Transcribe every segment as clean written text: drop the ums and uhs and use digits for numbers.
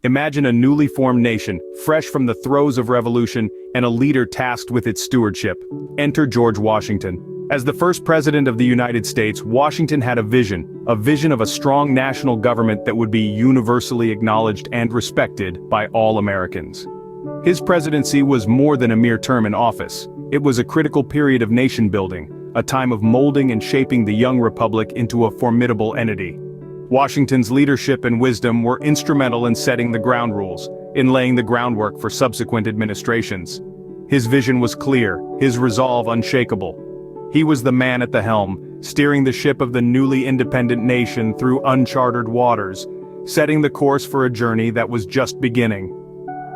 Imagine a newly formed nation, fresh from the throes of revolution, and a leader tasked with its stewardship. Enter George Washington. As the first president of the United States, Washington had a vision of a strong national government that would be universally acknowledged and respected by all Americans. His presidency was more than a mere term in office. It was a critical period of nation building, a time of molding and shaping the young republic into a formidable entity. Washington's leadership and wisdom were instrumental in setting the ground rules, in laying the groundwork for subsequent administrations. His vision was clear, his resolve unshakable. He was the man at the helm, steering the ship of the newly independent nation through uncharted waters, setting the course for a journey that was just beginning.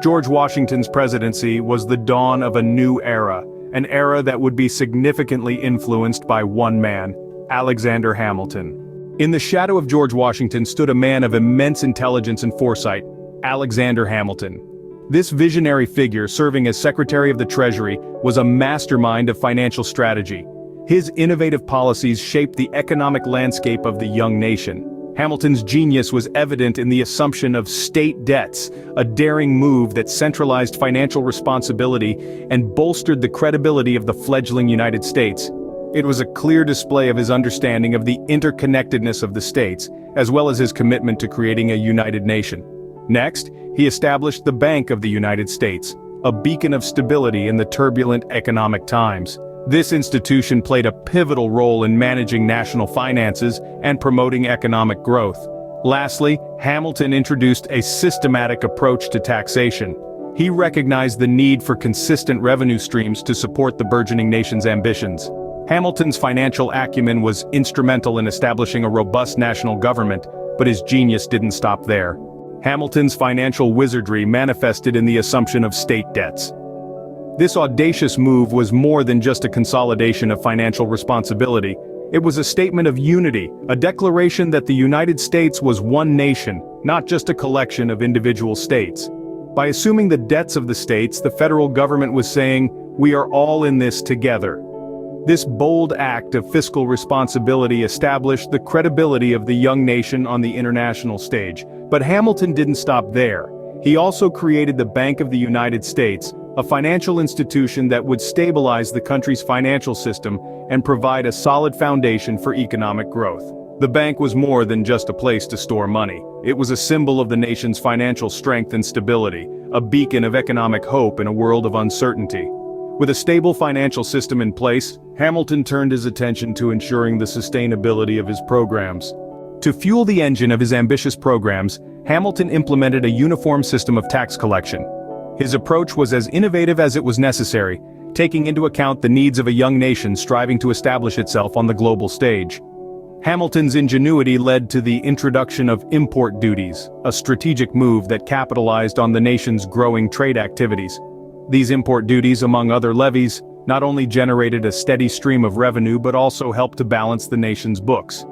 George Washington's presidency was the dawn of a new era, an era that would be significantly influenced by one man, Alexander Hamilton. In the shadow of George Washington stood a man of immense intelligence and foresight, Alexander Hamilton. This visionary figure, serving as Secretary of the Treasury, was a mastermind of financial strategy. His innovative policies shaped the economic landscape of the young nation. Hamilton's genius was evident in the assumption of state debts, a daring move that centralized financial responsibility and bolstered the credibility of the fledgling United States. It was a clear display of his understanding of the interconnectedness of the states, as well as his commitment to creating a united nation. Next, he established the Bank of the United States, a beacon of stability in the turbulent economic times. This institution played a pivotal role in managing national finances and promoting economic growth. Lastly, Hamilton introduced a systematic approach to taxation. He recognized the need for consistent revenue streams to support the burgeoning nation's ambitions. Hamilton's financial acumen was instrumental in establishing a robust national government, but his genius didn't stop there. Hamilton's financial wizardry manifested in the assumption of state debts. This audacious move was more than just a consolidation of financial responsibility. It was a statement of unity, a declaration that the United States was one nation, not just a collection of individual states. By assuming the debts of the states, the federal government was saying, "We are all in this together." This bold act of fiscal responsibility established the credibility of the young nation on the international stage. But Hamilton didn't stop there. He also created the Bank of the United States, a financial institution that would stabilize the country's financial system and provide a solid foundation for economic growth. The bank was more than just a place to store money. It was a symbol of the nation's financial strength and stability, a beacon of economic hope in a world of uncertainty. With a stable financial system in place, Hamilton turned his attention to ensuring the sustainability of his programs. To fuel the engine of his ambitious programs, Hamilton implemented a uniform system of tax collection. His approach was as innovative as it was necessary, taking into account the needs of a young nation striving to establish itself on the global stage. Hamilton's ingenuity led to the introduction of import duties, a strategic move that capitalized on the nation's growing trade activities. These import duties, among other levies, not only generated a steady stream of revenue but also helped to balance the nation's books.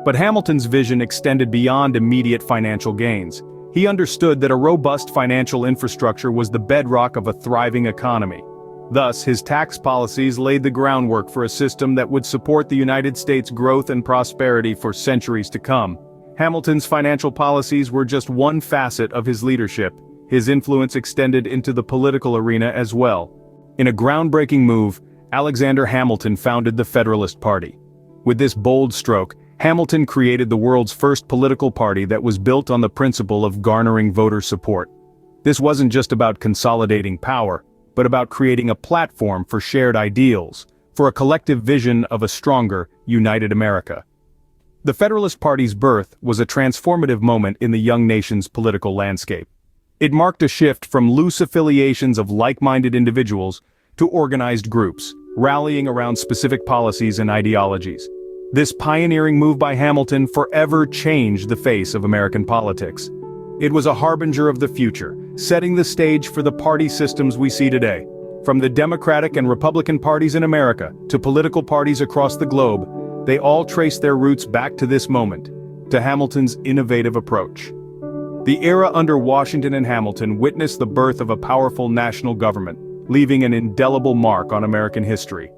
But Hamilton's vision extended beyond immediate financial gains. He understood that a robust financial infrastructure was the bedrock of a thriving economy. Thus, his tax policies laid the groundwork for a system that would support the United States' growth and prosperity for centuries to come. Hamilton's financial policies were just one facet of his leadership. His influence extended into the political arena as well. In a groundbreaking move, Alexander Hamilton founded the Federalist Party. With this bold stroke, Hamilton created the world's first political party that was built on the principle of garnering voter support. This wasn't just about consolidating power, but about creating a platform for shared ideals, for a collective vision of a stronger, united America. The Federalist Party's birth was a transformative moment in the young nation's political landscape. It marked a shift from loose affiliations of like-minded individuals to organized groups, rallying around specific policies and ideologies. This pioneering move by Hamilton forever changed the face of American politics. It was a harbinger of the future, setting the stage for the party systems we see today. From the Democratic and Republican parties in America to political parties across the globe, they all trace their roots back to this moment, to Hamilton's innovative approach. The era under Washington and Hamilton witnessed the birth of a powerful national government, leaving an indelible mark on American history.